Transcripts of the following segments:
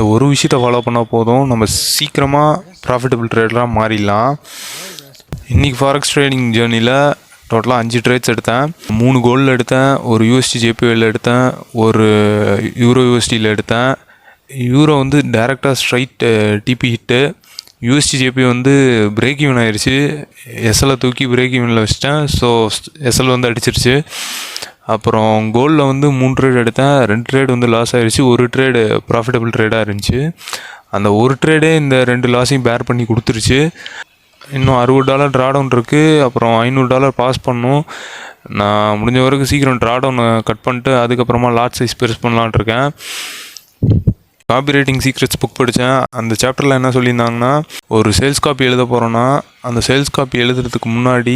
ஒரு விஷயத்தை ஃபாலோ பண்ணால் போதும், நம்ம சீக்கிரமாக ப்ராஃபிட்டபிள் ட்ரேடராக மாறிடலாம். இன்றைக்கி ஃபாரெக்ஸ் ட்ரேடிங் ஜேர்னியில் டோட்டலாக 5 ட்ரேட்ஸ் எடுத்தேன். 3 கோல்டில் எடுத்தேன், ஒரு யூஎஸ்டி ஜேபிஒயில் எடுத்தேன், ஒரு யூரோ யூஎஸ்டியில் எடுத்தேன். யூரோ வந்து டேரெக்டாக straight TP hit. USD JP வந்து பிரேக் ஈவன் ஆயிடுச்சு. எஸ்எல்லை தூக்கி பிரேக் ஈவனில் வச்சிட்டேன். ஸோ எஸ்எல் வந்து அடிச்சிருச்சு. அப்புறம் கோல்டில் வந்து 3 ட்ரேட் எடுத்தேன். 2 ட்ரேட் வந்து லாஸ் ஆகிடுச்சு, ஒரு ட்ரேடு ப்ராஃபிட்டபிள் ட்ரேடாக இருந்துச்சு. அந்த ஒரு ட்ரேடே இந்த 2 லாஸையும் பேர் பண்ணி கொடுத்துருச்சு. இன்னும் $60 ட்ராடவுன் இருக்குது. அப்புறம் $500 பாஸ் பண்ணணும். நான் முடிஞ்ச வரைக்கும் சீக்கிரம் ட்ராடவுனை கட் பண்ணிட்டு அதுக்கப்புறமா லாட் சைஸ் பெருசு பண்ணலான்ட்டு இருக்கேன். காப்பி ரைட்டிங் சீக்ரெட்ஸ் புக் படித்தேன். அந்த சாப்டரில் என்ன சொல்லியிருந்தாங்கன்னா, ஒரு சேல்ஸ் காப்பி எழுத போகிறோன்னா அந்த சேல்ஸ் காப்பி எழுதுறதுக்கு முன்னாடி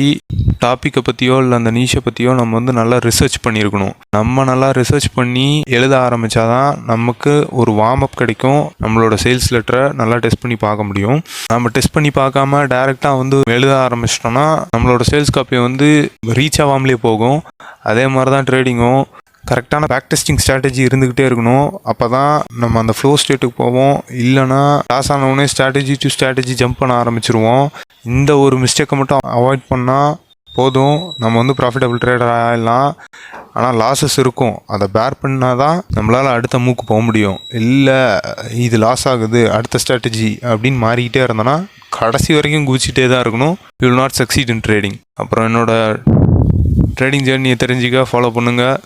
டாப்பிக்கை பற்றியோ இல்லை அந்த நீஷை பற்றியோ நம்ம வந்து நல்லா ரிசர்ச் பண்ணியிருக்கணும். நம்ம நல்லா ரிசர்ச் பண்ணி எழுத ஆரம்பித்தாதான் நமக்கு ஒரு வார்ம் அப் கிடைக்கும். நம்மளோட சேல்ஸ் லெட்டரை நல்லா டெஸ்ட் பண்ணி பார்க்க முடியும். நம்ம டெஸ்ட் பண்ணி பார்க்காம டேரெக்டாக வந்து எழுத ஆரம்பிச்சிட்டோன்னா நம்மளோட சேல்ஸ் காப்பியை வந்து ரீச் ஆகாமலே போகும். அதே மாதிரி தான் ட்ரேடிங்கும். கரெக்டான பேக் டெஸ்டிங் ஸ்ட்ராட்டஜி இருந்துக்கிட்டே இருக்கணும். அப்போ தான் நம்ம அந்த ஃப்ளோ ஸ்டேட்டுக்கு போவோம். இல்லைனா லாஸ் ஆனவுடனே ஸ்ட்ராட்டஜி டு ஸ்ட்ராட்டஜி ஜம்ப் பண்ண ஆரம்பிச்சிருவோம். இந்த ஒரு மிஸ்டேக்கை மட்டும் அவாய்ட் பண்ணால் போதும், நம்ம வந்து ப்ராஃபிட்டபிள் ட்ரேடர் ஆகிடலாம். ஆனால் லாஸஸ் இருக்கும், அதை பேர் பண்ணால் தான் நம்மளால் அடுத்த மூக்கு போக முடியும். இல்லை இது லாஸ் ஆகுது, அடுத்த ஸ்ட்ராட்டஜி அப்படின்னு மாறிக்கிட்டே இருந்தோன்னா கடைசி வரைக்கும் குதிச்சிட்டே தான் இருக்கணும். You will not succeed in trading. அப்புறம் என்னோடய ட்ரேடிங் ஜேர்னியை தெரிஞ்சுக்க ஃபாலோ பண்ணுங்கள்.